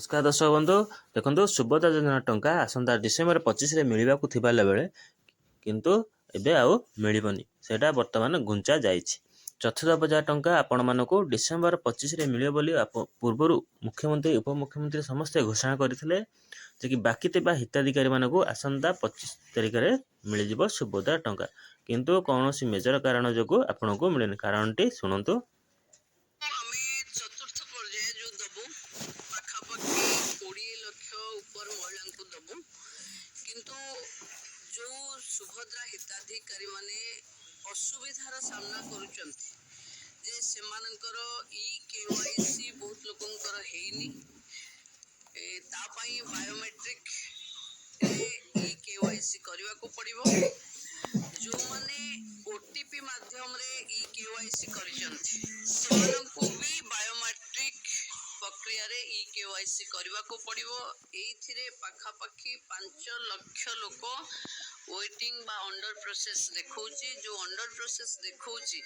नमस्कार दर्शक बंधु देखो सुभद्रा योजना टंका आसंता डिसेम्बर 25 रे मिलवाकू थिबा बेले किंतु एबे आउ मिलिबनी सेटा वर्तमान घुंचा जाइछि 4000 टंका आपण मानको डिसेम्बर 25 रे मिलियो बोली पूर्वरु मुख्यमंत्री उपमुख्यमंत्री समस्त घोषणा करथिले जे कि बाकी तेबा हिताधिकारी मानको आसंता 25 तारिख रे मिल जिवो सुभद्रा टंका किंतु कोनोसी मेजर कारण जोगु आपनको मिलेन कारणटी सुनंतु। चतुर्थ पर्याय जो दबु पाखापाखि 20 लाख ऊपर महिला को दबु किंतु जो सुभद्रा हिताधिकारी माने असुविधार सामना करुचंती जे सेमानकर ई केवाईसी बहुत लोकंकर हेइनी ता पई बायोमेट्रिक ई केवाईसी करबा को पड़िबो जो माने ओटीपी माध्यम रे ई केवाईसी करिसंती सेमानकु भी बायोमेट्रिक प्रक्रिया रे ई केवाईसी करबा को पड़िबो एथिरे पाखापाखि 5 लाख लोक वेटिंग बा अंडर प्रोसेस देखौची जो अंडर प्रोसेस देखौची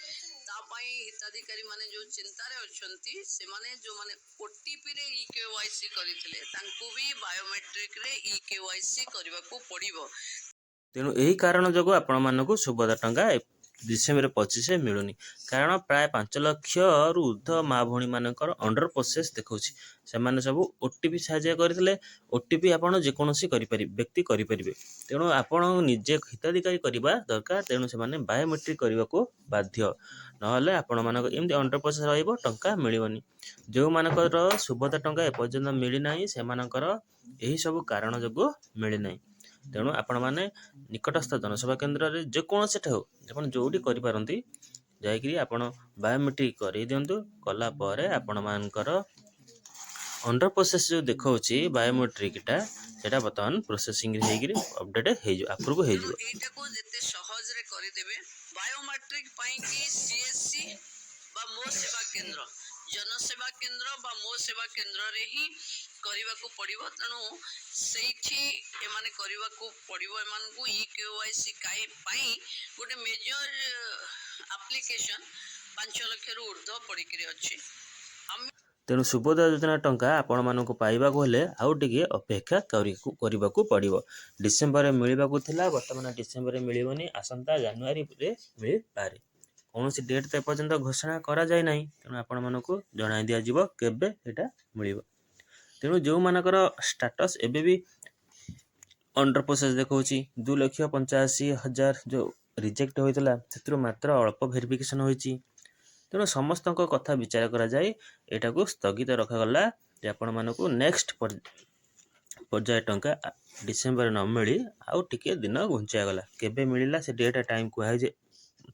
ता पई हिताधिकारी माने जो चिंता रे अछंती से माने जो माने ओटीपी रे ई केवाईसी करिथिले तांकु भी बायोमेट्रिक रे ई केवाईसी करबा को पड़िबो। तेणु यही कारण जो आपण मानक सुभद्रा टंका डिसेम्बर 25 मिलूनी कारण प्राय 5 लाख रु ऊर्ध माँ भौणी मानकर अंडर प्रोसेस देखा से सब ओटीपी साहाय्य करते ओटीपी आपड़ जेकोसी व्यक्ति करेंगे तेणु आपण निजे हिताधिकारी करवा दरकार तेणु से बायोमेट्रिक करने को बाध्य ना आपण मानक एमती अंडर प्रोसेस रहा मिलनी जो मानकर सुभद्रा टंका एपर्यंत मिलना से यही सब कारण जो मिलना तेणु आपण मैंने निकटस्थ जनसेवा केन्द्र में जेकोसी हो जोटी करपारती जाकि आपण बायोमेट्रिक कर दिंतु कलापर आपण मानकर अंडर प्रोसेस जो देखा बायोमेट्रिकटा सेटा बर्तमान प्रोसेसिंग अपडेट अप्रूव हो सहज रे करदेबे बायोमेट्रिक पई कि सीएससी बा मो सेवा केंद्र जनसेवा केंद्र बा मो सेवा केंद्र रे ही करबा को पड़िबो तणु सेठी एमाने करबा को पड़िबो एमान को ई केवाईसी काई पई गोटे मेजर एप्लीकेशन 5 लाख रु ऊर्ध्व पड़ी करी अछि। तेणु सुभद्रा योजना टंका आपण मानक पाइबा हेले आउ टिके अपेक्षा करने को पड़ो डिसेम्बर मिलवा थिला वर्तमान डिसेम्बर मिलबनी आसंता जानुआरी रे मिल पारे कौन डेट तो एपर्यंत घोषणा करा जाय नाही तेणु आपण मानक जणाई दिया जिवो केबे एटा मिलिबो तेणु जो मानकर स्टेटस एबे भी अंडर प्रोसेस देखौची 2,85,000 जो रिजेक्ट होइतला सेतु मात्र अल्प वेरिफिकेशन होईची तेणु समस्त कथा विचार करा जाए एटा को स्थगित रखागला जे आपण मानक नेक्स्ट पर्याय टंका डिसेम्बर न मिली आउ टिके दिन घुंचा गला केबे मिलला से डेट टाइम कहै जे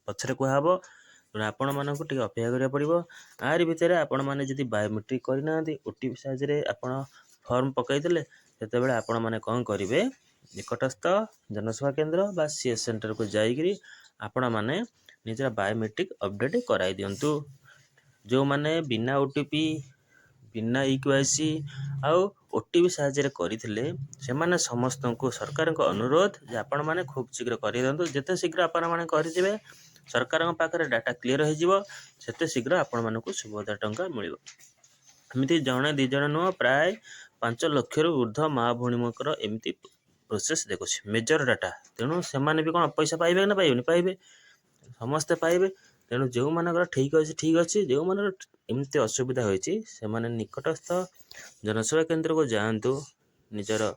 पछरे कहबो तेणु आपण मानक टिके अपेक्षा करिया पड़िबो आरि भितर आपण माने जदि बायोमेट्रिक करना ओटीपी साहाय्य आपण फॉर्म पकईदेले सेतेबेले आपण माने कौन करिवे निकटस्थ जनसेवा केंद्र बा सीएस सेंटर को जाइकरी आपण माने निजर बायोमेट्रिक अपडेट कराई दिंतु जो माने बिना ओटीपी बिना इक्वाईसी आउ ओटीपी साहाय्य करथिले से माने समस्त को सरकार को अनुरोध जे आपण माने खूब शीघ्र करि दिंतु जेते शीघ्र आपण माने करदिबे सरकार पाखरे डाटा क्लियर हो जिवो सेते शीघ्र आपण मानकु सुभद्रा टंका मिलिबो एमती जणे दि जण नुह प्राय 5 लाख रु ऊर्ध्व माँ भौणीमकर एमती प्रोसेस देखुछि मेजर डाटा तेणु से भी कौन पैसा पाइबे ना पाइबे पाइबे समस्ते पाइबे तेणु जो मानकर ठीक अच्छे जो मान एमती असुविधा होती से माने निकटस्थ जनसेवा केंद्र को जातु निजर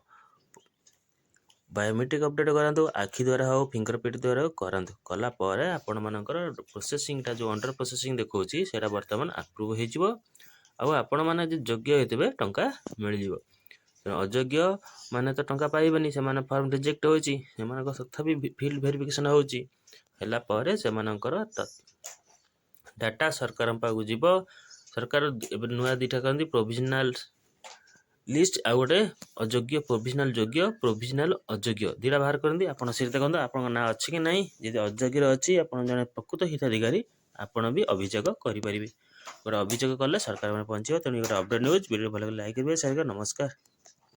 बायोमेट्रिक अपडेट करातु आखि द्वारा हो फिंगरप्रिंट द्वारा हो करातु कलापर आपण मानकर प्रोसेसिंगटा जो अंडर प्रोसेसिंग देखौछि सेटा वर्तमान अप्रूव हो आपण मैंने योग्य होते टंका मिल जाव अयोग्य माने तो टंका पाइबनी से माने फॉर्म रिजेक्ट होची तथापि फील्ड वेरिफिकेशन होची हैला परे से मानकर डाटा सरकार पाक जीव सरकार नुआ दीटा कहते प्रोविजनाल लिस्ट आ गोटे अयोग्य प्रोविजनाल योग्य प्रोविजनाल अयोग्य दीटा बाहर करती आप देखते आप ना अच्छी कि ना जी अयोग्य अच्छी आप जन प्रकृत हिताधिकारी आपण भी अभियोग करेंगे गोटे अभियोग कले सरकार में पहुँचे तेणु गोटे अपडेट न्यूज वीडियो भल लाइक करेंगे शेयर करेंगे नमस्कार।